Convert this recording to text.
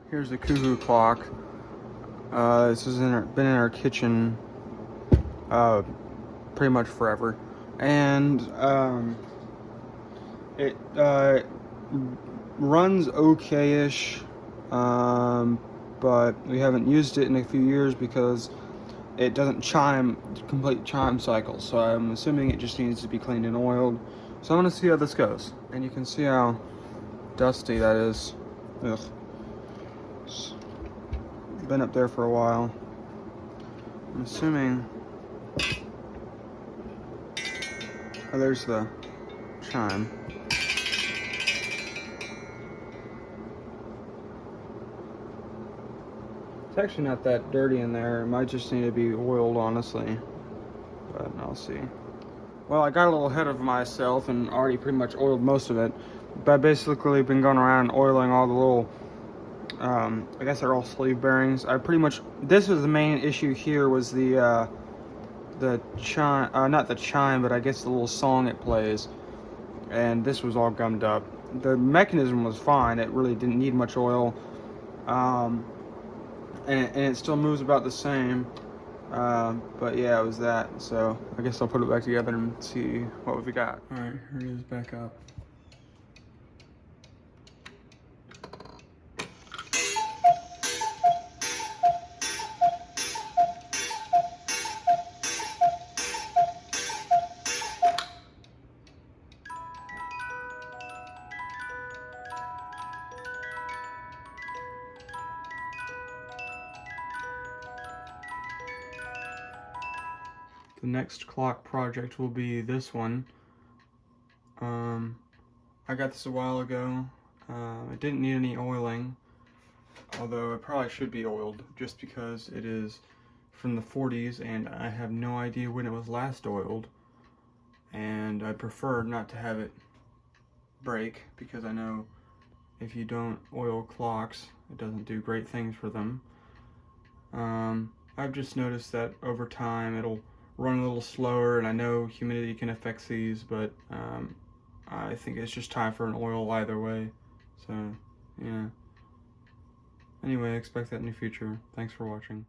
Here's the cuckoo clock. This has been in our kitchen pretty much forever, and it runs okay-ish, but we haven't used it in a few years because it doesn't complete chime cycle. So I'm assuming it just needs to be cleaned and oiled. So I'm gonna see how this goes, and you can see how dusty that is. Ugh. It's been up there for a while. I'm assuming. Oh, there's the chime. It's actually not that dirty in there. It might just need to be oiled, honestly. But I'll see. Well, I got a little ahead of myself and already pretty much oiled most of it. But I basically been going around and oiling all the little, I guess they're all sleeve bearings. This was the main issue here, was the chime, not the chime, but I guess the little song it plays. And this was all gummed up. The mechanism was fine. It really didn't need much oil. And it still moves about the same. But yeah, it was that. So I guess I'll put it back together and see what we got. All right, here it is back up. The next clock project will be this one. I got this a while ago. It didn't need any oiling, although it probably should be oiled just because it is from the 40s and I have no idea when it was last oiled. And I prefer not to have it break because I know if you don't oil clocks, it doesn't do great things for them. I've just noticed that over time it'll run a little slower, and I know humidity can affect these, but I think it's just time for an oil either way. So, yeah. Anyway, expect that in the future. Thanks for watching.